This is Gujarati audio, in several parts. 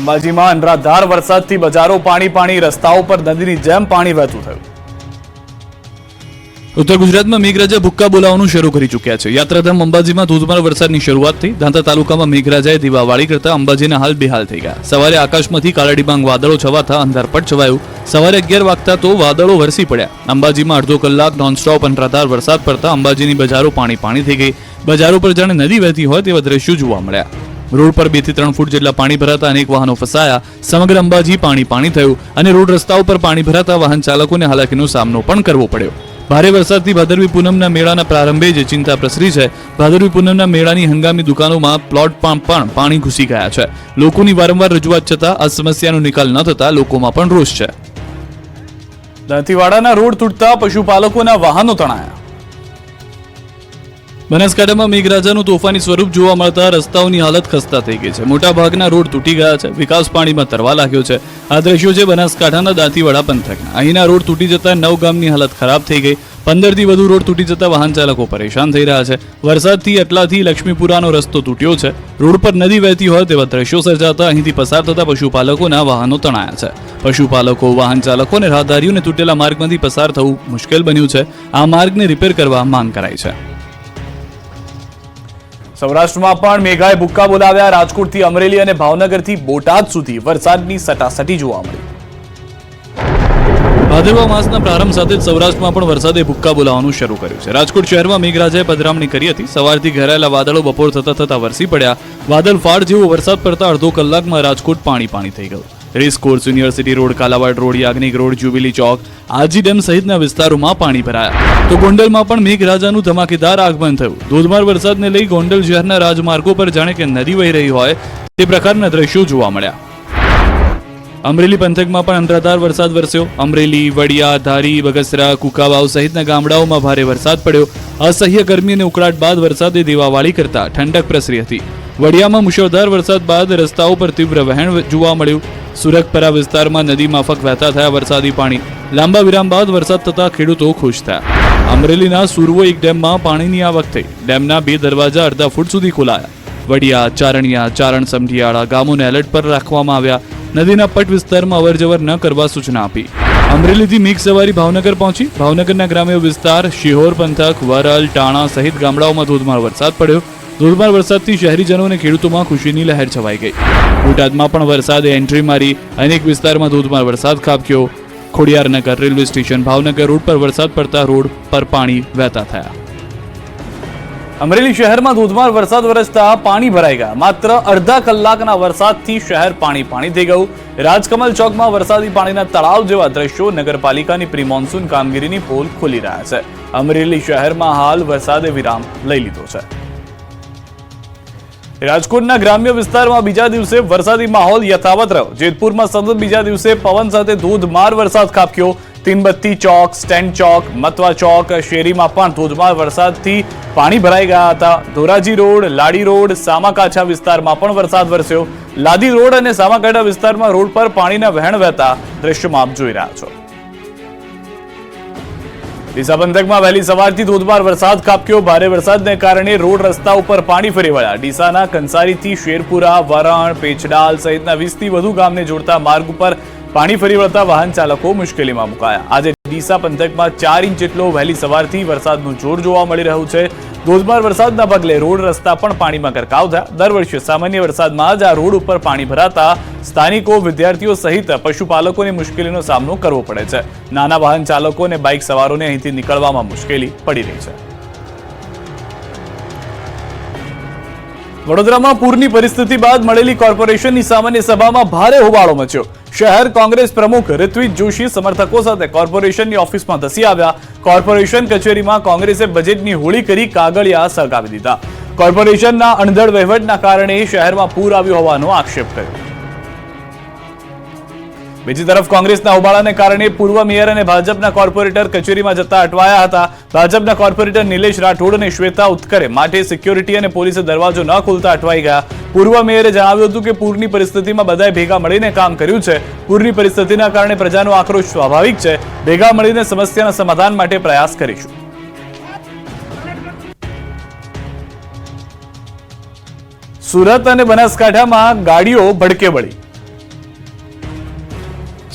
અંબાજીમાં અનરાધાર વરસાદથી બજારો પાણી, રસ્તાઓ પર નદીની જેમ પાણી વહેતું થયું. ઉત્તર ગુજરાતમાં મેઘરાજા ભૂક્કા બોલાવવાનું શરૂ કરી ચૂક્યા છે. યાત્રાધામ અંબાજીમાં ધોધમાર વરસાદની શરૂઆત થઈ. દાંતા તાલુકામાં મેઘરાજાએ દીવાવાળી કરતા અંબાજીના હાલ બેહાલ થઈ ગયા. સવારે આકાશમાંથી કાળા ડિબાંગ વાદળો છવાતા અંધારપટ છવાયું. સવારે 11 વાગતા તો વાદળો વરસી પડ્યા. અંબાજીમાં અડધો કલાક નોનસ્ટોપ અનરાધાર વરસાદ પડતા અંબાજીની બજારો પાણી થઈ ગઈ. બજારો પર જાણે નદી વહેતી હોય તેવા દ્રશ્યો જોવા મળ્યા. રોડ પર 2 થી 3 ફૂટ જેટલા પાણી ભરાતા અનેક વાહનો ફસાયા. સમગ્ર અંબાજી પાણી થયું અને રોડ રસ્તાઓ પર પાણી ભરાતા વાહન ચાલકોને હાલાકીનો સામનો પણ કરવો પડ્યો. ભારે વરસાદથી ભાદરવી પૂનમના મેળાના પ્રારંભે જ ચિંતા પ્રસરી છે. ભાદરવી પૂનમના મેળાની હંગામી દુકાનોમાં પ્લોટમાં પણ પાણી ઘૂસી ગયા છે. લોકોની વારંવાર રજૂઆત છતાં આ સમસ્યાનો નિકાલ ન થતા લોકોમાં પણ રોષ છે. દંતીવાડાના રોડ તૂટતા પશુપાલકોના વાહનો તણાયા. બનાસકાંઠામાં મેઘરાજાનું તોફાની સ્વરૂપ જોવા મળતા રસ્તાઓની હાલત ખસ્તા થઈ ગઈ છે. મોટાભાગના રોડ તૂટી ગયા છે. વિકાસ પાણીમાં તરવા લાગ્યો છે. આ દ્રશ્યો છે બનાસકાંઠાના દાંતીવાડા પંથકના. અહીંના રોડ તૂટી જતા 9 ગામની હાલત ખરાબ થઈ ગઈ. 15 થી વધુ રોડ તૂટી જતા વાહન ચાલકો પરેશાન થઈ રહ્યા છે. વરસાદથી એટલાથી લક્ષ્મીપુરાનો રસ્તો તૂટ્યો છે. રોડ પર નદી વહેતી હોય તેવા દ્રશ્યો સર્જાતા અહીંથી પસાર થતા પશુપાલકોના વાહનો તણાયા છે. પશુપાલકો, વાહન ચાલકો અને રાહદારીઓને તૂટેલા માર્ગમાંથી પસાર થવું મુશ્કેલ બન્યું છે. આ માર્ગને રિપેર કરવા માંગ કરાઈ છે. સૌરાષ્ટ્રમાં પણ મેઘાએ ભૂક્કા બોલાવ્યા. રાજકોટથી અમરેલી અને ભાવનગરથી બોટાદ સુધી વરસાદની સટાસટી જોવા મળી. ભાદરવા માસના પ્રારંભ સાથે જ સૌરાષ્ટ્રમાં પણ વરસાદે ભૂક્કા બોલાવવાનું શરૂ કર્યું છે. રાજકોટ શહેરમાં મેઘરાજાએ પધરામણી કરી હતી. સવારથી ઘેરાયેલા વાદળો બપોર થતા વરસી પડ્યા. વાદળ ફાડ જેવો વરસાદ પડતા અડધો કલાકમાં રાજકોટ પાણી થઈ ગયું. Racecourse, University Road, Kalawad Road, Yagnik Road, Jubilee Chowk, Aji Dam સહિતના વિસ્તારોમાં પાણી ભરાયા. તો ગોંડલમાં પણ મેઘરાજાનું ધમાકેદાર આગમન થયું. ધોધમાર વરસાદને લઈ ગોંડલ શહેરના રાજમાર્ગો પર જાણે કે નદી વહી રહી હોય તે પ્રકારના દ્રશ્યો જોવા મળ્યા. અમરેલી પંથકમાં પણ અનરાધાર વરસાદ વરસ્યો. અમરેલી, વડિયા, ધારી, બગસરા, કુકાવાવ સહિતના ગામડાઓમાં ભારે વરસાદ પડ્યો. અસહ્ય ગરમી અને ઉકળાટ બાદ વરસાદે દીવાવાળી કરતા ઠંડક પ્રસરી હતી. વડિયામાં મુશળધાર વરસાદ બાદ રસ્તાઓ પર તીવ્ર વહેણ જોવા મળ્યું. સુરતપરા વિસ્તારમાં નદી માફક વહેતા થયા વરસાદી પાણી. લાંબા વિરામ બાદ વરસાદ થતા ખેડૂતો ખુશ થયા. અમરેલીના સુરવો એક ડેમમાં પાણીની આવક થઈ. ડેમના 2 દરવાજા અડધા ફૂટ સુધી ખોલાયા. વડિયા, ચારણિયા, ચારણ સમઢિયાળા ગામોને એલર્ટ પર રાખવામાં આવ્યા. નદીના પટ વિસ્તારમાં અવરજવર ન કરવા સૂચના આપી. અમરેલીથી મેઘ સવારી ભાવનગર પહોંચી. ભાવનગરના ગ્રામ્ય વિસ્તાર, શિહોર પંથક, વરલ, ટાણા સહિત ગામડાઓમાં ધોધમાર વરસાદ પડ્યો. ધોધમાર વરસાદથી શહેરીજનો અને ખેડૂતોમાં ખુશીની લહેર છવાઈ ગઈ. બોટાદમાં પણ વરસાદે એન્ટ્રી મારી. અનેક વિસ્તારમાં ધોધમાર વરસાદ ખાબક્યો. Khodiyarnagar railway station, Bhavnagar road પર વરસાદ પડતા રોડ પર પાણી વહેતા થયા. અમરેલી શહેરમાં ધોધમાર વરસાદ વરસતા પાણી ભરાઈ ગયા. માત્ર અડધા કલાકના વરસાદથી શહેર પાણી થઈ ગયું. રાજકમલ ચોકમાં વરસાદી પાણીના તળાવ જેવા દ્રશ્યો નગરપાલિકાની પ્રી મોન્સૂન કામગીરીની પોલ ખોલી રહ્યા છે. અમરેલી શહેરમાં હાલ વરસાદે વિરામ લઈ લીધો છે. રાજકોટના ગ્રામ્ય વિસ્તારમાં બીજા દિવસે વરસાદી માહોલ યથાવત રહ્યો. જેતપુરમાં સતત બીજા દિવસે પવન સાથે ધોધમાર વરસાદ ખાબક્યો. તીનબત્તી ચોક, સ્ટેન્ડ ચોક, મતવા ચોક, શેરીમાં પણ ધોધમાર વરસાદથી પાણી ભરાઈ ગયા હતા. ધોરાજી રોડ, લાડી રોડ, સામાકાંઠા વિસ્તારમાં પણ વરસાદ વરસ્યો. લાદી રોડ અને સામાકાંઠા વિસ્તારમાં રોડ પર પાણીના વહેણ વહેતા દ્રશ્યોમાં આપ જોઈ રહ્યા છો. ડીસા પંથકમાં વહેલી સવારથી ધોધમાર વરસાદ ખાબક્યો. ભારે વરસાદને કારણે રોડ રસ્તા ઉપર પાણી ફરી વળ્યા. ડીસાના કંસારીથી શેરપુરા, વરણ, પેચડાલ સહિતના 20 થી વધુ ગામને જોડતા માર્ગ ઉપર પાણી ફરી વળતા વાહન ચાલકો મુશ્કેલીમાં મુકાયા. આજે ડીસા પંથકમાં 4 ઇંચ જેટલો વહેલી સવારથી વરસાદનું જોર જોવા મળી રહ્યું છે. ધોધમાર વરસાદના પગલે રોડ રસ્તા પણ પાણીમાં ગરકાવ થયા. દર વર્ષે સામાન્ય વરસાદમાં જ આ રોડ ઉપર પાણી ભરાતા સ્થાનિકો, વિદ્યાર્થીઓ સહિત પશુપાલકોને મુશ્કેલીનો સામનો કરવો પડે છે. નાના વાહન ચાલકો અને બાઇક સવારોને અહીંથી નીકળવામાં મુશ્કેલી પડી રહી છે. વડોદરામાં પૂરની પરિસ્થિતિ બાદ મળેલી કોર્પોરેશનની સામાન્ય સભામાં ભારે હોબાળો મચ્યો. શહેર કોંગ્રેસ પ્રમુખ ઋત્વિજ જોશી સમર્થકો સાથે કોર્પોરેશનની ઓફિસમાં ધસી આવ્યા. કોર્પોરેશન કચેરીમાં કોંગ્રેસે બજેટની હોળી કરી કાગળિયા સળગાવી દીધા. કોર્પોરેશનના અણધડ વહીવટના કારણે શહેરમાં પૂર આવ્યું હોવાનો આક્ષેપ કર્યો. બીજી તરફ કોંગ્રેસના હોબાળાને કારણે પૂર્વ મેયર અને ભાજપના કોર્પોરેટર કચેરીમાં જતા અટવાયા હતા. ભાજપના કોર્પોરેટર નિલેશ રાઠોડ અને શ્વેતા ઉત્કરે માટે સિક્યોરિટી અને પોલીસે દરવાજો ન ખોલતા અટવાઈ ગયા. પૂર્વ મેયરે જણાવ્યું હતું કે પૂરની પરિસ્થિતિમાં બધાએ ભેગા મળીને કામ કર્યું છે. પૂરની પરિસ્થિતિના કારણે પ્રજાનો આક્રોશ સ્વાભાવિક છે. ભેગા મળીને સમસ્યાના સમાધાન માટે પ્રયાસ કરીશું. સુરત અને બનાસકાંઠામાં ગાડીઓ ભડકે વળી.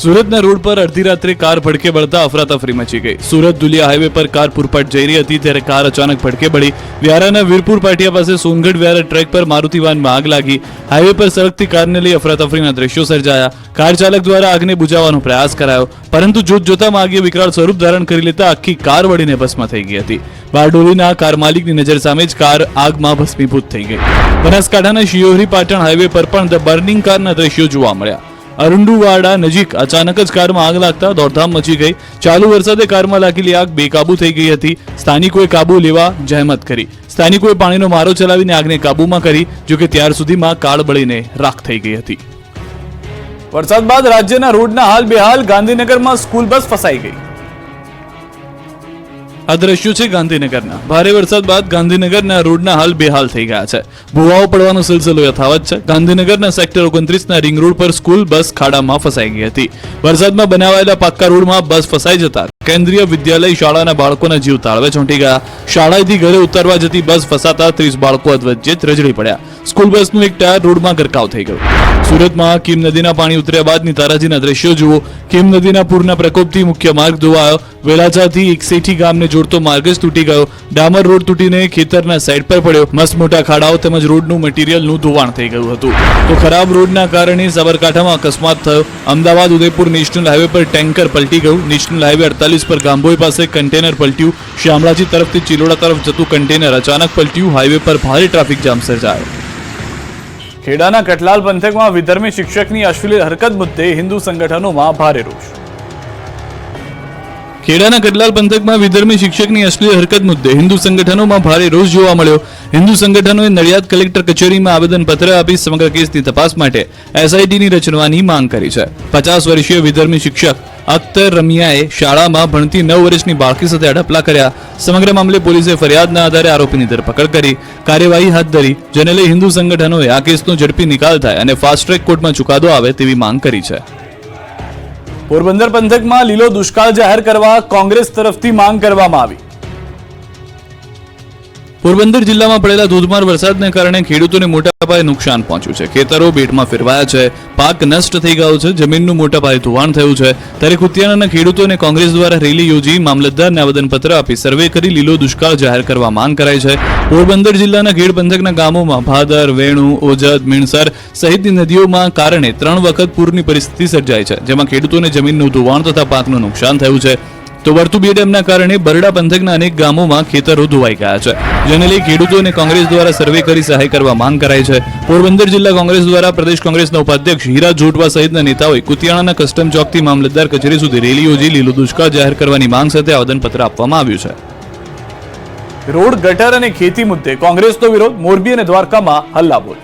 સુરતના રોડ પર અડધી રાત્રે કાર ભડકે બળતા અફરાતફરી મચી ગઈ. સુરત દુલિયા હાઈવે પર કાર પૂરપાટ જઈ રહી હતી ત્યારે કાર અચાનક ભડકે બળી. વ્યારાના વીરપુર પાટિયા પાસે સોનગઢ વ્યારા ટ્રેક પર મારુતિ વાનમાં આગ લાગી. હાઈવે પર સળગતી કારને લઈ અફરાતફરીના દ્રશ્યો સર્જાયા. કાર ચાલક દ્વારા આગને બુઝાવવાનો પ્રયાસ કરાયો, પરંતુ જોતજોતામાં આગે વિકરાળ સ્વરૂપ ધારણ કરી લેતા આખી કાર બળીને ભસ્મ થઈ ગઈ હતી. બારડોલીના કાર માલિકની નજર સામે જ કાર આગમાં ભસ્મીભૂત થઈ ગઈ. બનાસકાંઠાના શિયોરી પાટણ હાઈવે પર પણ ધ બર્નિંગ કારના દ્રશ્યો જોવા મળ્યા. અરુંડુવાડા નજીક અચાનક જ કારમાં આગ લાગતા દોડધામ મચી ગઈ. ચાલુ વરસાદે કારમાં લાગેલી આગ બેકાબુ થઈ ગઈ હતી. સ્થાનિકોએ કાબુ લેવા જહેમત કરી. સ્થાનિકોએ પાણીનો મારો ચલાવીને આગને કાબુમાં કરી, જોકે ત્યાર સુધીમાં કાર બળીને રાખ થઈ ગઈ હતી. વરસાદ બાદ રાજ્યના રોડના હાલ બેહાલ. ગાંધીનગરમાં સ્કૂલ બસ ફસાઈ ગઈ. આ દ્રશ્યો છે ગાંધીનગરના. ભારે વરસાદ બાદ ગાંધીનગરના રોડના હાલ બેહાલ થઈ ગયા છે. ભૂવાઓ પડવાનો સિલસિલો યથાવત છે. ગાંધીનગરના સેક્ટર 29ના રિંગ રોડ પર સ્કૂલ બસ ખાડામાં ફસાઈ ગઈ હતી. વરસાદમાં બનાવાયેલા પાક્કા રોડમાં બસ ફસાઈ જતા કેન્દ્રીય વિદ્યાલય શાળાના બાળકોના જીવ તાળવે ચોંટી ગયા. શાળાએથી ઘરે ઉતરવા જતી બસ ફસાતા 30 બાળકો અધવચ્ચે રજડી પડ્યા. સ્કૂલ બસનું એક ટાયર રોડમાં ગરકાવ થઈ ગયું. સુરતમાં કીમ નદીના પાણી ઉતર્યા બાદની તારાજીના દ્રશ્યો જુઓ. કીમ નદીના પૂરના પ્રકોપથી મુખ્ય માર્ગ ધોવાયો. વેલાચાથી એકસેઠી ગામને જોડતો માર્ગ જ તૂટી ગયો. ડામર રોડ તૂટીને ખેતરના સાઈડ પર પડ્યો. મસ્ત મોટા ખાડાઓ તેમજ રોડનું મટીરીયલનું ધોવાણ થઈ ગયું હતું. તો ખરાબ રોડના કારણે સાબરકાંઠામાં અકસ્માત થયો. અમદાવાદ ઉદયપુર નેશનલ હાઈવે પર ટેન્કર પલટી ગયું. નેશનલ હાઈવે 48 પર ગાંભોઈ પાસે કન્ટેનર પલટ્યું. શામળાજી તરફથી ચિલોડા તરફ જતું કન્ટેનર અચાનક પલટ્યું. હાઈવે પર ભારે ટ્રાફિક જામ સર્જાયો. ખેડાના કટલાલ પંથકમાં વિધર્મી શિક્ષકની અશ્લીલ હરકત મુદ્દે હિન્દુ સંગઠનોમાં ભારે રોષ. ખેડાના કટલાલ પંથકમાં વિધર્મી શિક્ષકની અશ્લીલ હરકત મુદ્દે હિન્દુ સંગઠનોમાં ભારે રોષ જોવા મળ્યો. હિન્દુ સંગઠનોએ નડિયાદ કલેક્ટર કચેરીમાં આવેદનપત્ર આપી સમગ્ર કેસની તપાસ માટે એસઆઈટીની રચવાની માંગ કરી છે. 50 વર્ષીય વિધર્મી શિક્ષક અખ્તર રમિયાએ શાળામાં ભણતી 9 વર્ષની બાળકી સાથે અડપલા કર્યા. સમગ્ર મામલે પોલીસે ફરિયાદના આધારે આરોપીની ધરપકડ કરી કાર્યવાહી હાથ ધરી, જેને લઈ હિન્દુ સંગઠનોએ આ કેસનો ઝડપી નિકાલ થાય અને ફાસ્ટ ટ્રેક કોર્ટમાં ચુકાદો આવે તેવી માંગ કરી છે. પોરબંદર પંથકમાં લીલો દુષ્કાળ જાહેર કરવા કોંગ્રેસ તરફથી માંગ કરવામાં આવી. પોરબંદર જિલ્લામાં પડેલા ધોધમાર વરસાદને કારણે ખેડૂતોને મોટા પાયે નુકસાન પહોંચ્યું છે. ખેતરો બેટમાં ફેરવાયા છે. પાક નષ્ટ થઈ ગયો છે. જમીનનું મોટા પાયે ધોવાણ થયું છે. ત્યારે કુતિયાણાના ખેડૂતોને કોંગ્રેસ દ્વારા રેલી યોજી મામલતદારને આવેદનપત્ર આપી સર્વે કરી લીલો દુષ્કાળ જાહેર કરવા માંગ કરાઈ છે. પોરબંદર જિલ્લાના ખેડ પંથકના ગામોમાં ભાદર, વેણુ, ઓજદ, મીણસર સહિતની નદીઓમાં કારણે 3 વખત પૂરની પરિસ્થિતિ સર્જાઈ છે, જેમાં ખેડૂતોને જમીનનું ધોવાણ તથા પાકનું નુકસાન થયું છે. તો વર્તુ બે ડેમના કારણે બરડા પંથકના અનેક ગામોમાં ખેતરો ધોવાઈ ગયા છે, જેને લઈ ખેડૂતોને કોંગ્રેસ દ્વારા સર્વે કરી સહાય કરવા માંગ કરાઈ છે. પોરબંદર જિલ્લા કોંગ્રેસ દ્વારા પ્રદેશ કોંગ્રેસના ઉપાધ્યક્ષ હીરા જોટવા સહિતના નેતાઓએ કુતિયાણાના કસ્ટમ ચોકથી મામલતદાર કચેરી સુધી રેલી યોજી લીલો દુષ્કાળ જાહેર કરવાની માંગ સાથે આવેદનપત્ર આપવામાં આવ્યું છે. રોડ, ગટર અને ખેતી મુદ્દે કોંગ્રેસનો વિરોધ. મોરબી અને દ્વારકામાં હલ્લાબોલ.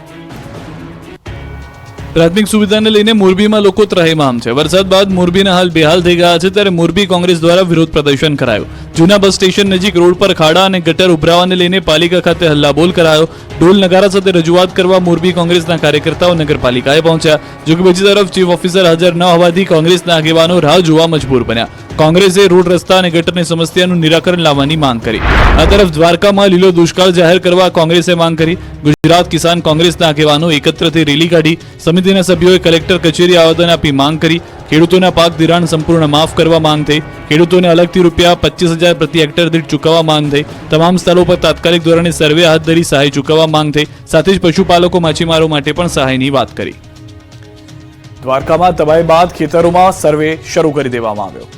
પ્રાથમિક સુવિધાને લઈને મોરબીમાં લોકો ત્રાહિમામ છે. વરસાદ બાદ મોરબીના હાલ બેહાલ થઈ ગયા છે, ત્યારે મોરબી કોંગ્રેસ દ્વારા વિરોધ પ્રદર્શન કરાયું. જૂના બસ સ્ટેશન નજીક રોડ પર ખાડા અને ગટર ઉભરાવાને લઈને પાલિકા ખાતે હલ્લાબોલ કરાયો. ઢોલ નગારા સાથે રજૂઆત કરવા મોરબી કોંગ્રેસના કાર્યકર્તાઓ નગરપાલિકાએ પહોંચ્યા. જોકે બીજી તરફ ચીફ ઓફિસર હાજર ન હોવાથી કોંગ્રેસના આગેવાનો રાહ જોવા મજબૂર બન્યા. કોંગ્રેસે રોડ, રસ્તા અને ગટરની સમસ્યાનું નિરાકરણ લાવવાની માંગ કરી. આ તરફ દ્વારકામાં લીલો દુષ્કાળ જાહેર કરવા કોંગ્રેસે માંગ કરી. ગુજરાત કિસાન કોંગ્રેસના આગેવાનો એકત્ર થઈ રેલી કાઢી. સમિતિના સભ્યોએ કલેક્ટર કચેરી આવેદન આપી માંગ કરી. ખેડૂતોના પાક ધિરાણ સંપૂર્ણ માફ કરવા માંગ થઈ. ખેડૂતોને અલગથી રૂપિયા 25,000 પ્રતિ હેક્ટર દીઠ ચૂકવવા માંગ થઈ. તમામ સ્થળો પર તાત્કાલિક ધોરણે સર્વે હાથ ધરી સહાય ચૂકવવા માંગ થઈ. સાથે જ પશુપાલકો, માછીમારો માટે પણ સહાયની વાત કરી. દ્વારકામાં તબાહી બાદ ખેતરોમાં સર્વે શરૂ કરી દેવામાં આવ્યો.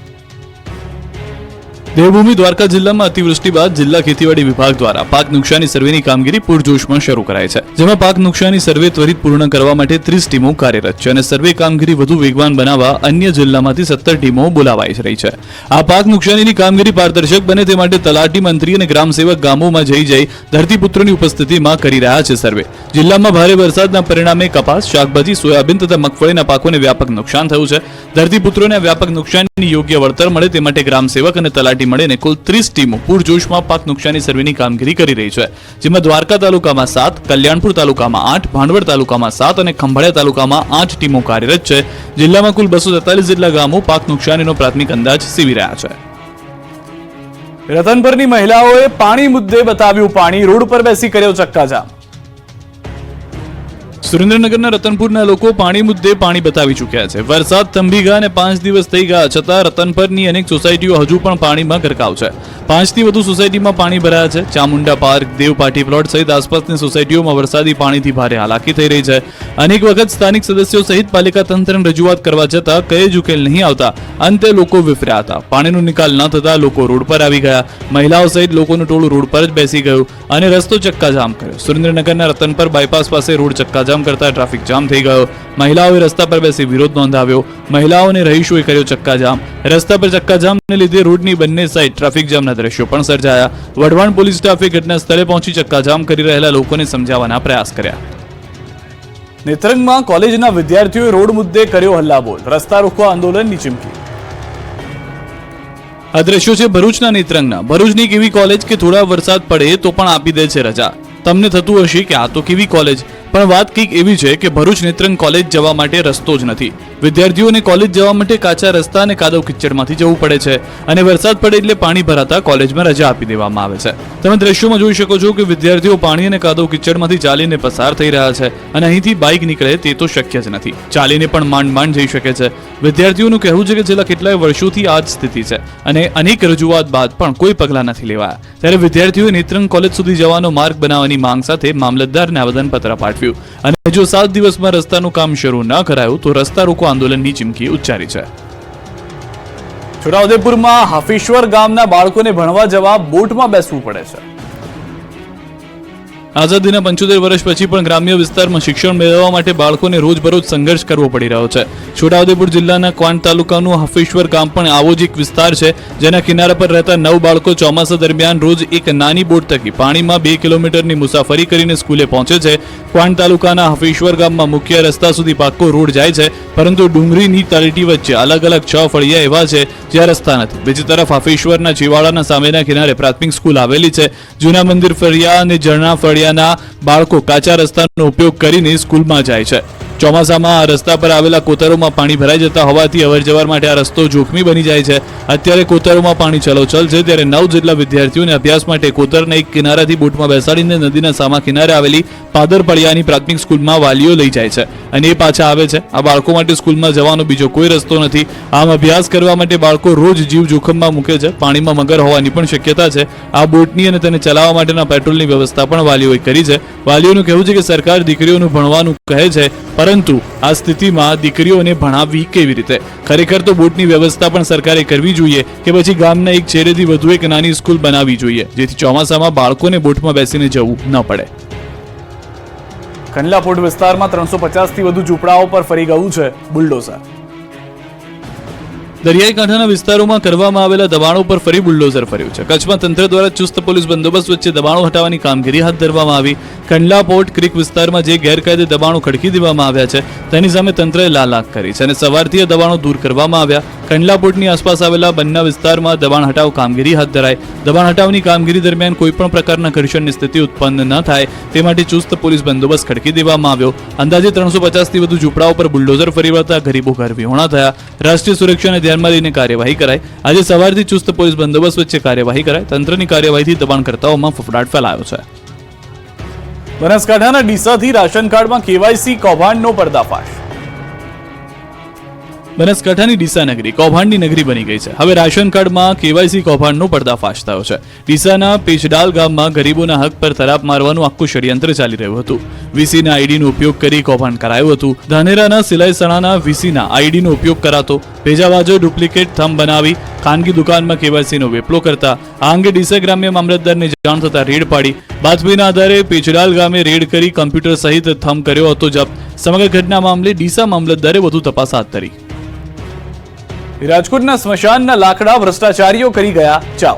દેવભૂમિ દ્વારકા જિલ્લામાં અતિવૃષ્ટિ બાદ જિલ્લા ખેતીવાડી વિભાગ દ્વારા પાક નુકસાની સર્વેની કામગીરી પૂરજોશમાં શરૂ કરાઈ છે, જેમાં પાક નુકસાની સર્વે ત્વરિત પૂર્ણ કરવા માટે 30 ટીમો કાર્યરત છે અને સર્વે કામગીરી વધુ વેગવાન બનાવવા અન્ય જિલ્લામાંથી 17 ટીમો બોલાવાઈ રહી છે. આ પાક નુકસાનીની કામગીરી પારદર્શક બને તે માટે તલાટી, મંત્રી અને ગ્રામસેવક ગામોમાં જઈ ધરતીપુત્રોની ઉપસ્થિતિમાં કરી રહ્યા છે સર્વે. જિલ્લામાં ભારે વરસાદના પરિણામે કપાસ, શાકભાજી, સોયાબીન તથા મગફળીના પાકોને વ્યાપક નુકસાન થયું છે. ધરતીપુત્રોને વ્યાપક નુકસાનની યોગ્ય વળતર મળે તે માટે ગ્રામસેવક અને તલાટી મળીને કુલ 30 ટીમો પૂરજોશમાં પાક નુકસાની સર્વેની કામગીરી કરી રહી છે, જેમાં દ્વારકા તાલુકામાં 7, કલ્યાણપુર તાલુકામાં 8, ભાંડવડ તાલુકામાં 7 અને ખંભાળિયા તાલુકામાં 8 ટીમો કાર્યરત છે. જિલ્લામાં કુલ 243 જેટલા ગામો પાક નુકસાનીનો પ્રાથમિક અંદાજ સીવી રહ્યા છે. રતનપરની મહિલાઓએ પાણી મુદ્દે બતાવ્યું પાણી. રોડ પર બેસી કર્યો ચક્કાજામ. સુરેન્દ્રનગરના રતનપુરના લોકો પાણી મુદ્દે પાણી બતાવી ચૂક્યા છે. વરસાદ થંભી ગયા અને 5 દિવસ થઈ ગયા છતાં રતનપરની અનેક સોસાયટીઓ હજુ પણ પાણીમાં ગરકાવ છે. 5 થી વધુ સોસાયટીમાં પાણી ભરાયા છે. ચામુંડા પાર્ક, દેવપાટી પ્લોટ સહિત આસપાસની સોસાયટીઓમાં વરસાદી પાણીથી ભારે હાલાકી થઈ રહી છે. અનેક વખત સ્થાનિક સદસ્યો સહિત પાલિકા તંત્રને રજૂઆત કરવા છતાં કઈ જ ઉકેલ નહીં આવતા અંતે લોકો વિફર્યા હતા. પાણીનો નિકાલ ન થતા લોકો રોડ પર આવી ગયા. મહિલાઓ સહિત લોકોનું ટોળું રોડ પર જ બેસી ગયું અને રસ્તો ચક્કાજામ કર્યો. સુરેન્દ્રનગરના રતનપર બાયપાસ પાસે રોડ ચક્કાજામ કરતા ટ્રાફિક જામ થઈ ગયો. મહિલાઓએ રસ્તા પર બેસી વિરોધ નોંધાવ્યો. મહિલાઓને રહીશોએ કર્યો ચક્કાજામ. રસ્તા પર ચક્કાજામને લીધે રોડની બંને સાઈડ ટ્રાફિક જામના દ્રશ્યો પણ સર્જાયા. વઢવાણ પોલીસ સ્ટાફે ઘટના સ્થળે પહોંચી ચક્કાજામ કરી રહેલા લોકોને સમજાવવાના પ્રયાસ કર્યા. નેત્રંગમાં કોલેજના વિદ્યાર્થીઓએ રોડ મુદ્દે કર્યો હલ્લાબોલ. રસ્તા રોકવા આંદોલનની ચીમકી. આ દ્રશ્યો છે ભરૂચના નેત્રંગના. ભરૂચની એક એવી કોલેજ કે થોડા વરસાદ પડે તો પણ આપી દે છે રજા. તમને થતું હશે કે આ તો કેવી કોલેજ, પણ વાત કંઈક એવી છે કે ભરૂચ નેત્રંગ કોલેજ જવા માટે રસ્તો જ નથી. વિદ્યાર્થીઓને કોલેજ જવા માટે કાચા રસ્તા અને કાદવ કિચડમાંથી જવું પડે છે અને વરસાદ પડે એટલે પાણી ભરાતા કોલેજમાં રજા આપી દેવામાં આવે છે. તમે દ્રશ્યોમાં જોઈ શકો છો કે વિદ્યાર્થીઓ પાણી અને કાદવ કિચડમાંથી ચાલીને પસાર થઈ રહ્યા છે અને અહીંથી બાઇક નીકળે તે તો શક્ય જ નથી. ચાલીને પણ માંડ જઈ શકે છે. વિદ્યાર્થીઓનું કહેવું છે કે છેલ્લા કેટલાય વર્ષોથી આ જ સ્થિતિ છે અને અનેક રજૂઆત બાદ પણ કોઈ પગલાં નથી લેવાયા. ત્યારે વિદ્યાર્થીઓએ નેત્રંગ કોલેજ સુધી જવાનો માર્ગ બનાવવાની માંગ સાથે મામલતદારને આવેદનપત્ર પાઠવ્યું અને જો 7 દિવસમાં રસ્તાનું કામ શરૂ ન કરાયું તો રસ્તા રોકો આંદોલનની ચીમકી ઉચ્ચારી છે. છોટાઉદેપુરમાં હાફીશ્વર ગામના બાળકોને ભણવા જવા બોટમાં બેસવું પડે છે. આઝાદીના 75 વર્ષ પછી પણ ગ્રામ્ય વિસ્તારમાં શિક્ષણ મેળવવા માટે બાળકોને રોજબરોજ સંઘર્ષ કરવો પડી રહ્યો છે. છોટાઉદેપુર જિલ્લાના ક્વાંટ તાલુકાનું હાફીશ્વર ગામ પણ આવો જ એક વિસ્તાર છે, જેના કિનારા પર રહેતા 9 બાળકો ચોમાસા દરમિયાન રોજ એક નાની બોટ થકી પાણીમાં 2 કિલોમીટરની મુસાફરી કરીને સ્કૂલે પહોંચે છે. ક્વાંટ તાલુકાના હાફીશ્વર ગામમાં મુખ્ય રસ્તા સુધી પાક્કો રોડ જાય છે, પરંતુ ડુંગરીની તળેટી વચ્ચે અલગ અલગ 6 ફળિયા એવા છે જ્યાં રસ્તા નથી. બીજી તરફ હાફીશ્વરના ચીવાડાના સામેના કિનારે પ્રાથમિક સ્કૂલ આવેલી છે. જૂના મંદિર ફળિયા અને ઝરણા ફળિયાના બાળકો કાચા રસ્તાનો ઉપયોગ કરીને સ્કૂલમાં જાય છે. ચોમાસામાં આ રસ્તા પર આવેલા કોતરોમાં પાણી ભરાઈ જતા હોવાથી અવરજવર માટે આ રસ્તો જોખમી બની જાય છે. અત્યારે કોતરોમાં પાણી ચલોચલ છે, ત્યારે 9 જેટલા વિદ્યાર્થીઓને અભ્યાસ માટે કોતરના એક કિનારાથી બોટમાં બેસાડીને નદીના સામા કિનારે આવેલી પાદર ફળિયાની પ્રાથમિક સ્કૂલમાં વાલીઓ લઈ જાય છે અને એ પાછા આવે છે. આ બાળકો માટે સ્કૂલમાં જવાનો બીજો કોઈ રસ્તો નથી. આમ અભ્યાસ કરવા માટે બાળકો રોજ જીવ જોખમમાં મૂકે છે. પાણીમાં મગર હોવાની પણ શક્યતા છે. આ બોટની અને તેને ચલાવવા માટેના પેટ્રોલની વ્યવસ્થા પણ વાલીઓએ કરી છે. વાલીઓનું કહેવું છે કે સરકાર દીકરીઓનું ભણવાનું કહે છે, પરંતુ આ સ્થિતિમાં દીકરીઓને ભણાવવી કેવી રીતે? ખરેખર તો બોટની વ્યવસ્થા પણ સરકારે કરવી જોઈએ કે પછી ગામના એક છેડેથી વધુ એક નાની સ્કૂલ બનાવવી જોઈએ, જેથી ચોમાસામાં બાળકોને બોટમાં બેસીને જવું ન પડે. કંડલા પોર્ટ વિસ્તારમાં 350 થી વધુ ઝૂંપડાઓ પર ફરી ગયું છે બુલડોઝર. દરિયાઈ કાંઠાના વિસ્તારોમાં કરવામાં આવેલા દબાણો પર ફરી બુલડોઝર ફર્યું છે. કચ્છમાં તંત્ર દ્વારા ચુસ્ત પોલીસ બંદોબસ્ત વચ્ચે દબાણો હટાવવાની કામગીરી હાથ ધરવામાં આવી. કંડલા પોર્ટ ક્રીક વિસ્તારમાં જે ગેરકાયદે દબાણો ખડકી દેવામાં આવ્યા છે તેની સામે તંત્રએ લાલાક કરી છે અને સવારથી આ દબાણો દૂર કરવામાં આવ્યા. કંડલા પોર્ટની આસપાસ આવેલા બંને વિસ્તારમાં દબાણ હટાવ કામગીરી હાથ ધરાઈ. દબાણ હટાવની કામગીરી દરમિયાન કોઈપણ પ્રકારના ઘર્ષણની સ્થિતિ ઉત્પન્ન ન થાય તે માટે ચુસ્ત પોલીસ બંદોબસ્ત ખડકી દેવામાં આવ્યો. અંદાજે 350 થી વધુ ઝૂંપડાઓ પર બુલડોઝર ફરી વળતા ગરીબો ઘર વિહોણા થયા. રાષ્ટ્રીય સુરક્ષાને ધ્યાનમાં લઈને કાર્યવાહી કરાઈ. આજે સવારથી ચુસ્ત પોલીસ બંદોબસ્ત વચ્ચે કાર્યવાહી કરાઈ. તંત્રની કાર્યવાહીથી દબાણકર્તાઓમાં ફફડાટ ફેલાયો છે. બનાસકાંઠાના ડીસાથી રાશન કાર્ડમાં કેવાયસી કૌભાંડનો પર્દાફાશ. બનાસકાંઠાની ડીસા નગરી કૌભાંડની નગરી બની ગઈ છે. હવે રાશન કાર્ડમાં કેવાયસી કૌભાંડનો પર્દાફાશ થયો છે. ડીસાના પેચડાલ ગામમાં ગરીબોના હક પર તરાપ મારવાનું આખું ષડયંત્ર ચાલી રહ્યું હતું. વીસીના આઈડીનો ઉપયોગ કરી કૌભાંડ કરાયું હતું. ધાનેરાના સિલાઈસણાના વીસીના આઈડીનો ઉપયોગ કરાતો. ભેજાબાજો ડુપ્લિકેટ થંબ બનાવી ખાનગી દુકાનમાં કેવાયસીનો વેપલો કરતા. આ અંગે ડીસા ગ્રામ્ય મામલતદારને જાણ થતા રેડ પાડી. બાતમીના આધારે પેચડાલ ગામે રેડ કરી કમ્પ્યુટર સહિત થંબ કર્યો હતો જપ્ત. સમગ્ર ઘટના મામલે ડીસા મામલતદારે વધુ તપાસ હાથ ધરી. રાજકોટના સ્મશાનના લાકડા ભ્રષ્ટાચારીઓ કરી ગયા ચાવ.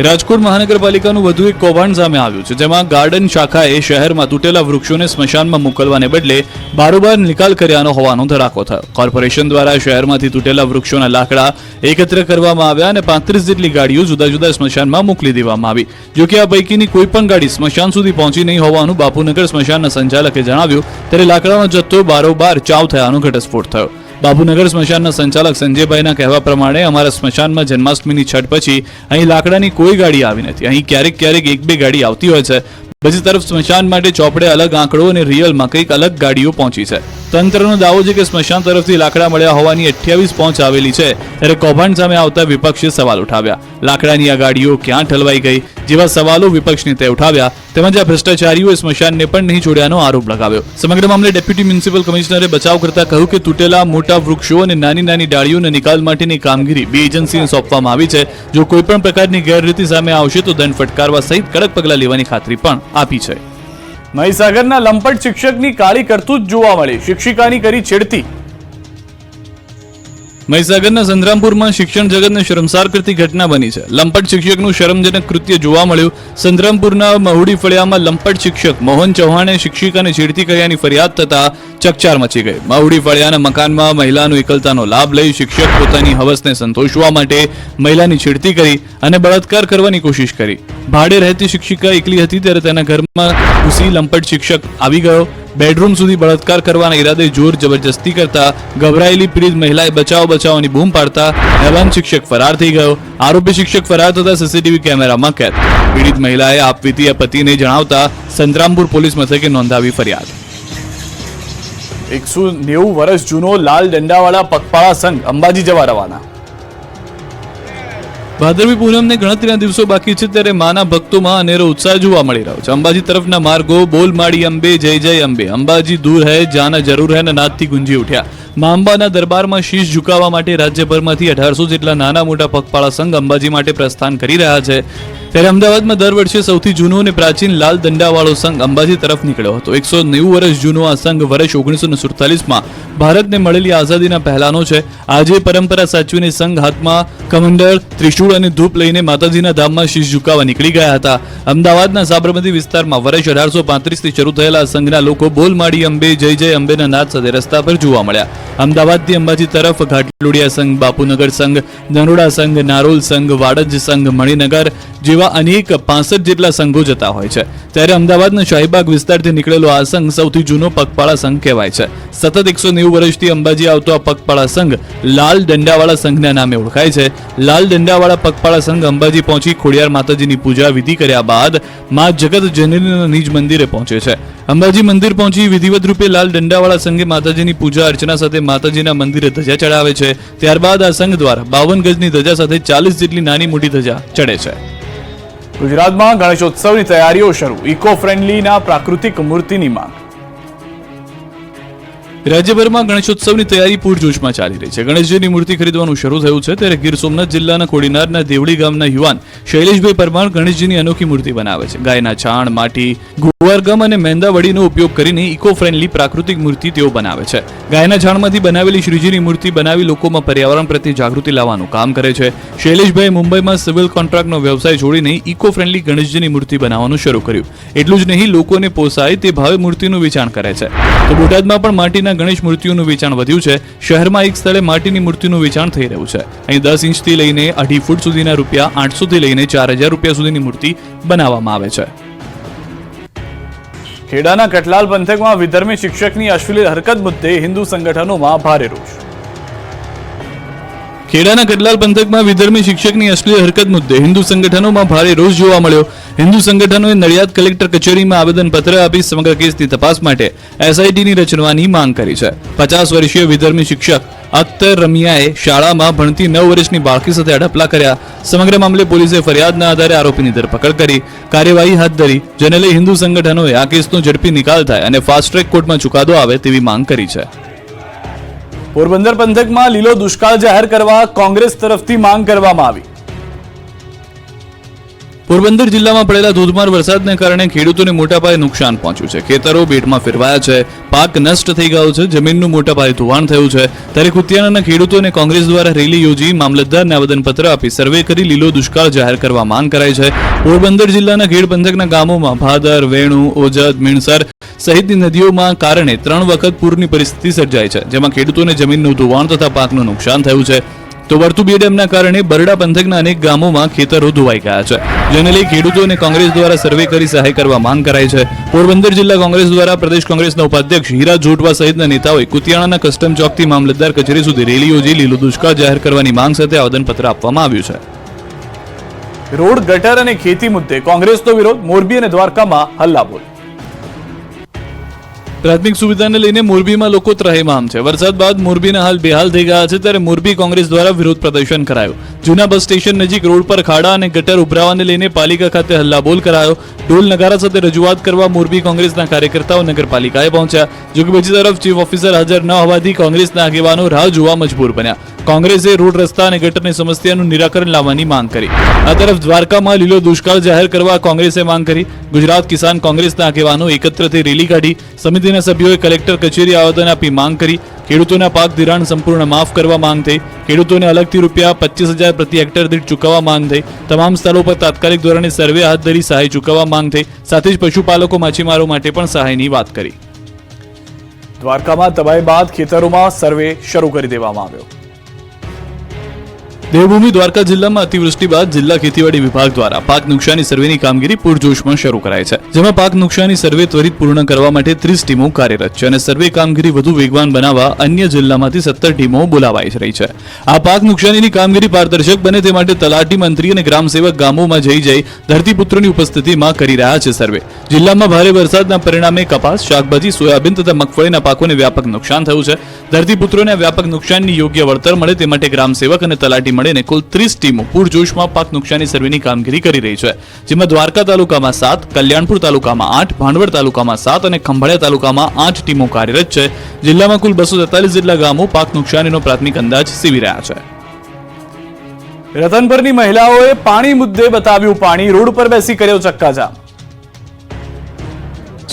રાજકોટ મહાનગરપાલિકાનું વધુ એક કૌભાંડ સામે આવ્યું છે, જેમાં ગાર્ડન શાખાએ શહેરમાં તૂટેલા વૃક્ષોને સ્મશાનમાં મોકલવાને બદલે બારોબાર નિકાલ કર્યાનો હોવાનો ધડાકો થયો. કોર્પોરેશન દ્વારા શહેરમાંથી તૂટેલા વૃક્ષોના લાકડા એકત્ર કરવામાં આવ્યા અને 35 જેટલી ગાડીઓ જુદા જુદા સ્મશાનમાં મોકલી દેવામાં આવી. જોકે આ પૈકીની કોઈ પણ ગાડી સ્મશાન સુધી પહોંચી નહીં હોવાનું બાપુનગર સ્મશાનના સંચાલકે જણાવ્યું. ત્યારે લાકડાનો જથ્થો બારોબાર ચાવ થયાનો ઘટસ્ફોટ થયો. બાપુનગર સ્મશાનના સંચાલક સંજયભાઈના કહેવા પ્રમાણે અમારા સ્મશાનમાં જન્માષ્ટમીની છઠ પછી અહીં લાકડાની કોઈ ગાડી આવી નથી. અહીં ક્યારેક 1-2 ગાડી આવતી હોય છે, બીજી તરફ સ્મશાન માટે ચોપડે અલગ આંકડો અને રિયલમાં કંઈક અલગ ગાડીઓ પહોંચી છે. તંત્રનો દાવો છે કે સ્મશાન તરફથી લાકડા મળ્યા હોવાની 28 પહોંચ આવેલી છે, ત્યારે કૌભાંડ સામે આવતા વિપક્ષે સવાલ ઉઠાવ્યા. લાકડાની આ ગાડીઓ ક્યાં ઠલવાઈ ગઈ જેવા સવાલો વિપક્ષ નેતાએ ઉઠાવ્યા. તેમજ આ ભ્રષ્ટાચારીઓએ સ્મશાનને પણ નહીં છોડ્યાનો આરોપ લગાવ્યો. સમગ્ર મામલે ડેપ્યુટી મ્યુનિસિપલ કમિશનરે બચાવ કરતા કહ્યું કે તૂટેલા મોટા વૃક્ષો અને નાની નાની ડાળીઓના નિકાલ માટેની કામગીરી બે એજન્સીને સોંપવામાં આવી છે. જો કોઈ પણ પ્રકારની ગેરરીતિ સામે આવશે તો દંડ ફટકારવા સહિત કડક પગલાં લેવાની ખાતરી પણ આપી છે. મહીસાગરના લંપટ શિક્ષકની કાળી કરતૂત જોવા મળી, શિક્ષિકાની કરી છેડતી. મહીસાગરના સંતરામપુરમાં શિક્ષણ જગતને શરમસાર કરતી ઘટના બની છે. લંપટ શિક્ષકનું શરમજનક કૃત્ય જોવા મળ્યું. સંતરામપુરના મહુડી ફળિયામાં લંપટ શિક્ષક મોહન ચૌહાણે શિક્ષિકાને છેડતી કર્યાની ફરિયાદ થતા ચકચાર મચી ગઈ. મહુડી ફળિયાના મકાનમાં મહિલાનો એકલતાનો લાભ લઈ શિક્ષક પોતાની હવસને સંતોષવા માટે મહિલાની છેડતી કરી અને બળાત્કાર કરવાની કોશિશ કરી. ભાડે રહેતી શિક્ષિકા એકલી હતી ત્યારે તેના ઘરમાં ઘૂસી લંપટ શિક્ષક આવી ગયો. બેડરૂમ સુધી બળાત્કાર કરવાના ઈરાદે જોર જબરજસ્તી કરતા ગભરાયેલી પીડિત મહિલાએ બચાવ બચાવની બૂમ પાડતા હેવાન શિક્ષક ફરાર થઈ ગયો. આરોપી શિક્ષક ફરાર થતા સીસીટીવી કેમેરામાં કેદ. પીડિત મહિલાએ આપવીતી પતિને જણાવતા સંતરામપુર પોલીસ મથકે નોંધાવી ફરિયાદ. 190 વર્ષ જૂનો લાલ દંડાવાળા પગપાળા સંઘ અંબાજી જવા રવાના. ભાદરવી પૂનમને ગણતરીના દિવસો બાકી છે ત્યારે માના ભક્તોમાં અનેરો ઉત્સાહ જોવા મળી રહ્યો છે. અંબાજી તરફના માર્ગો બોલ માડી અંબે જય જય અંબે, અંબાજી દૂર હૈ જાના જરૂર હૈ નાદથી ગુંજી ઉઠ્યા. મા અંબાના દરબારમાં શીશ ઝુકાવવા માટે રાજ્યભરમાંથી 1800 જેટલા નાના મોટા પગપાળા સંઘ અંબાજી માટે પ્રસ્થાન કરી રહ્યા છે. ત્યારે અમદાવાદમાં દર વર્ષે સૌથી જૂનો અને પ્રાચીન લાલ દંડાવાળો સંઘ અંબાજી તરફ નીકળ્યો હતો. 190 વર્ષ જૂનો આ સંઘ વર્ષ 1947માં ભારતને મળેલી આઝાદીના પહેલાનો છે. આજે પરંપરા સાચવીને સંઘ હાથમાં કમંડળ, ત્રિશૂળ અને ધૂપ લઈને માતાજીના ધામમાં શીશ ઝુકાવવા નીકળી ગયા હતા. અમદાવાદના સાબરમતી વિસ્તારમાં વર્ષ 1835 થી શરૂ થયેલા સંઘના લોકો બોલ માડી અંબે જય જય અંબેના નાદ સાથે રસ્તા પર જોવા મળ્યા. અમદાવાદથી અંબાજી તરફ ઘાટલોડિયા સંઘ, બાપુનગર સંઘ, ધનોડા સંઘ, નારોલ સંઘ, વાડજ સંઘ, મણિનગર જેવા અનેક 65 જેટલા સંઘો જતા હોય છે. ત્યારે અમદાવાદના શાહીબાગ વિસ્તારથી નીકળેલો આ સંઘ સૌથી જૂનો પગપાળા સંઘ કહેવાય છે. સતત 190 વર્ષથી અંબાજી આવતો આ પગપાળા સંઘ લાલ દંડાવાળા સંઘના નામે ઓળખાય છે. લાલ દંડાવાળા પગપાળા સંઘ અંબાજી પહોંચી ખોડિયાર માતાજીની પૂજા વિધિ કર્યા બાદ મા જગત જનનીના નિજ મંદિરે પહોંચે છે. અંબાજી મંદિર પહોંચી વિધિવત રૂપે લાલ દંડાવાળા સંઘે માતાજીની પૂજા અર્ચના સાથે માતાજીના મંદિરે ધજા ચડાવે છે. ત્યારબાદ આ સંઘ દ્વારા 52 ગજની ધજા સાથે 40 જેટલી નાની મોટી ધજા ચડે છે. ગુજરાતમાં ગણેશોત્સવની તૈયારીઓ શરૂ, ઇકો ફ્રેન્ડલીના પ્રાકૃતિક મૂર્તિની માંગ. રાજ્યભરમાં ગણેશોત્સવની તૈયારી પૂરજોશમાં ચાલી રહી છે. ગણેશજીની મૂર્તિ ખરીદવાનું શરૂ થયું છે ત્યારે ગીર સોમનાથ જિલ્લાના કોડીનારના દેવળી ગામના યુવાન શૈલેષભાઈ પરમાર ગણેશજીની અનોખી મૂર્તિ બનાવે છે. ગાયના છાણ, માટી, ગોવરગમ અને મેંદાવડીનો ઉપયોગ કરીને ઇકો ફ્રેન્ડલી પ્રાકૃતિક મૂર્તિ તેઓ બનાવે છે. ગાયના છાણમાંથી બનાવેલી શ્રીજીની મૂર્તિ બનાવી લોકોમાં પર્યાવરણ પ્રત્યે જાગૃતિ લાવવાનું કામ કરે છે. શૈલેષભાઈએ મુંબઈમાં સિવિલ કોન્ટ્રાક્ટનો વ્યવસાય છોડીને ઇકો ફ્રેન્ડલી ગણેશજીની મૂર્તિ બનાવવાનું શરૂ કર્યું. એટલું જ નહીં, લોકોને પોસાય તે ભાવે મૂર્તિનું વેચાણ કરે છે. તો બોટાદમાં પણ માટીના ગણેશ મૂર્તિઓનું વેચાણ વધ્યું છે. શહેરમાં એક સ્થળે માટીની મૂર્તિનું વેચાણ થઈ રહ્યું છે. અહીં 10 ઇંચથી લઈને 2.5 ફૂટ સુધીના રૂપિયા 800 થી લઈને 4000 રૂપિયા સુધીની મૂર્તિ બનાવવામાં આવે છે. ખેડાના કટલાલ પંથકમાં વિધર્મી શિક્ષકની અશ્લીલ હરકત મુદ્દે હિન્દુ સંગઠનોમાં ભારે રોષ. ખેડાના કટલાલ પંથકમાં વિધર્મી શિક્ષકની અશ્લીલ હરકત મુદ્દે હિન્દુ સંગઠનોમાં ભારે રોષ જોવા મળ્યો. હિન્દુ સંગઠનોએ નડિયાદ કલેક્ટર કચેરીમાં આવેદનપત્ર આપી સમગ્ર કેસની તપાસ માટે એસઆઈટીની રચવાની માંગ કરી છે. 50 વર્ષીય વિધર્મી શિક્ષક અખ્તર રમિયાએ શાળામાં ભણતી 9 વર્ષની બાળકી સાથે અડપલા કર્યા. સમગ્ર મામલે પોલીસે ફરિયાદના આધારે આરોપીની ધરપકડ કરી કાર્યવાહી હાથ ધરી. જેને લઈ હિન્દુ સંગઠનોએ આ કેસનો ઝડપી નિકાલ થાય અને ફાસ્ટ ટ્રેક કોર્ટમાં ચુકાદો આવે તેવી માંગ કરી છે. પોરબંદર પંથકમાં લીલો દુષ્કાળ જાહેર કરવા કોંગ્રેસ તરફથી માંગ કરવામાં આવી. પોરબંદર જિલ્લામાં પડેલા ધોધમાર વરસાદને કારણે ખેડૂતોને મોટા પાયે નુકસાન પહોંચ્યું છે. ખેતરો બેટમાં ફેરવાયા છે, પાક નષ્ટ થઈ ગયો છે, જમીનનું મોટા પાયે ધોવાણ થયું છે. ત્યારે કુતિયાણાના ખેડૂતોને કોંગ્રેસ દ્વારા રેલી યોજી મામલતદારને આવેદનપત્ર આપી સર્વે કરી લીલો દુષ્કાળ જાહેર કરવા માંગ કરાઈ છે. પોરબંદર જિલ્લાના ખેડ પંથકના ગામોમાં ભાદર, વેણુ, ઓજદ, મીણસર સહિતની નદીઓમાં કારણે 3 વખત પૂરની પરિસ્થિતિ સર્જાઈ છે, જેમાં ખેડૂતોને જમીનનું ધોવાણ તથા પાકનું નુકસાન થયું છે. તો વર્તુ બે ડેમના કારણે બરડા પંથકના અનેક ગામોમાં ખેતરો ધોવાઈ ગયા છે. જેને લઈ ખેડૂતોને કોંગ્રેસ દ્વારા સર્વે કરી સહાય કરવા માંગ કરાઈ છે. પોરબંદર જિલ્લા કોંગ્રેસ દ્વારા પ્રદેશ કોંગ્રેસના ઉપાધ્યક્ષ હીરા જોટવા સહિતના નેતાઓએ કુતિયાણાના કસ્ટમ ચોકથી મામલતદાર કચેરી સુધી રેલી યોજી લીલો દુષ્કાળ જાહેર કરવાની માંગ સાથે આવેદનપત્ર આપવામાં આવ્યું છે. રોડ, ગટર અને ખેતી મુદ્દે કોંગ્રેસનો વિરોધ, મોરબી અને દ્વારકામાં હલ્લાબોલ. પ્રાથમિક સુવિધાને લઈને મોરબીમાં લોકો ત્રહેમામ છે. વરસાદ બાદ મોરબીના હાલ બેહાલ થઈ ગયા છે, ત્યારે મોરબી કોંગ્રેસ દ્વારા વિરોધ પ્રદર્શન કરાયું. જૂના બસ સ્ટેશન નજીક રોડ પર ખાડા અને ગટર ઉભરાવાને લઈને પાલિકા ખાતે હલ્લાબોલ કરાયો. ઢોલ નગારા સાથે રજૂઆત કરવા મોરબી કોંગ્રેસના કાર્યકર્તાઓ નગરપાલિકાએ પહોંચ્યા. જોકે બીજી તરફ ચીફ ઓફિસર હાજર ન હોવાથી કોંગ્રેસના આગેવાનો રાહ જોવા મજબૂર બન્યા. કોંગ્રેસે રોડ, રસ્તા અને ગટરની સમસ્યાનું નિરાકરણ લાવવાની માંગ કરી. આ તરફ દ્વારકામાં લીલો દુષ્કાળ જાહેર કરવા કોંગ્રેસે માંગ કરી. ગુજરાત કિસાન કોંગ્રેસના આગેવાનો એકત્ર થઈ રેલી કાઢી. સમિતિના સભ્યોએ કલેક્ટર કચેરી આવેદન આપી માંગ કરી. ખેડૂતોના પાક ધિરાણ સંપૂર્ણ માફ કરવા માંગ થઈ. ખેડૂતોને અલગથી રૂપિયા 25,000 પ્રતિ હેક્ટર દીઠ ચૂકવવા માંગ થઈ. તમામ સ્થળો પર તાત્કાલિક ધોરણે સર્વે હાથ ધરી સહાય ચૂકવવા માંગ થઈ. સાથે જ પશુપાલકો, માછીમારો માટે પણ સહાયની વાત કરી. દ્વારકામાં તબાહી બાદ ખેતરોમાં સર્વે શરૂ કરી દેવામાં આવ્યો. દેવભૂમિ દ્વારકા જિલ્લામાં અતિવૃષ્ટિ બાદ જિલ્લા ખેતીવાડી વિભાગ દ્વારા પાક નુકસાની સર્વેની કામગીરી પૂરજોશમાં શરૂ કરાઈ છે. જેમાં પાક નુકસાની સર્વે ત્વરિત પૂર્ણ કરવા માટે 30 ટીમો કાર્યરત છે અને સર્વે કામગીરી વધુ વેગવાન બનાવવા અન્ય જિલ્લામાંથી 17 ટીમો બોલાવાઈ રહી છે. આ પાક નુકસાનીની કામગીરી પારદર્શક બને તે માટે તલાટી, મંત્રી અને ગ્રામસેવક ગામોમાં જઈ ધરતીપુત્રોની ઉપસ્થિતિમાં કરી રહ્યા છે સર્વે. જિલ્લામાં ભારે વરસાદના પરિણામે કપાસ, શાકભાજી, સોયાબીન તથા મગફળીના પાકોને વ્યાપક નુકસાન થયું છે. ધરતીપુત્રોને વ્યાપક નુકસાનની યોગ્ય વળતર મળે તે માટે ગ્રામસેવક અને તલાટી મળીને કુલ 30 ટીમો પૂરજોશમાં પાક નુકસાની સર્વેની કામગીરી કરી રહી છે. જેમાં દ્વારકા તાલુકામાં 7, કલ્યાણપુર તાલુકામાં 8, ભાંડવડ તાલુકામાં 7 અને ખંભાળિયા તાલુકામાં 8 ટીમો કાર્યરત છે. જિલ્લામાં કુલ 243 જેટલા ગામો પાક નુકસાનીનો પ્રાથમિક અંદાજ સીવી રહ્યા છે. રતનપરની મહિલાઓએ પાણી મુદ્દે બતાવ્યું પાણી, રોડ પર બેસી કર્યો ચક્કાજામ.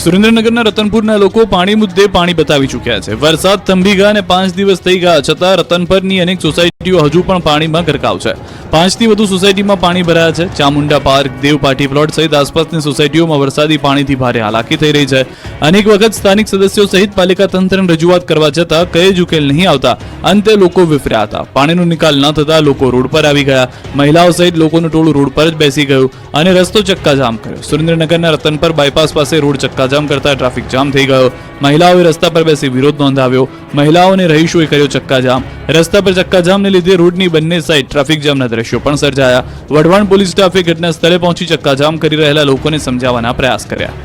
સુરેન્દ્રનગરના રતનપુરના લોકો પાણી મુદ્દે પાણી બતાવી ચૂક્યા છે. વરસાદ થંભી ગયા અને 5 દિવસ થઈ ગયા છતાં રતનપરની અનેક સોસાયટીઓ હજુ પણ પાણીમાં ગરકાવ છે. 5 થી વધુ સોસાયટીમાં પાણી ભરાયા છે. ચામુંડા પાર્ક, દેવપાટી પ્લોટ સહિત આસપાસની સોસાયટીઓમાં વરસાદી પાણીથી ભારે હાલાકી થઈ રહી છે. અનેક વખત સ્થાનિક સદસ્યો સહિત પાલિકા તંત્રને રજૂઆત કરવા છતાં કઈ જ ઉકેલ નહીં આવતા અંતે લોકો વિફર્યા હતા. પાણીનો નિકાલ ન થતા લોકો રોડ પર આવી ગયા. મહિલાઓ સહિત લોકોનું ટોળું રોડ પર જ બેસી ગયું અને રસ્તો ચક્કાજામ કર્યો. સુરેન્દ્રનગરના રતનપર બાયપાસ પાસે રોડ ચક્કાજામ કરતા ટ્રાફિક જામ થઈ ગયો. મહિલાઓએ રસ્તા પર બેસી વિરોધ નોંધાવ્યો. મહિલાઓને રહીશોએ કર્યો ચક્કાજામ. રસ્તા પર ચક્કાજામને લીધે રોડની બંને સાઈડ ટ્રાફિક જામના દ્રશ્યો પણ સર્જાયા. વઢવાણ પોલીસ સ્ટાફે ઘટના સ્થળે પહોંચી ચક્કાજામ કરી રહેલા લોકોને સમજાવવાના પ્રયાસ કર્યા.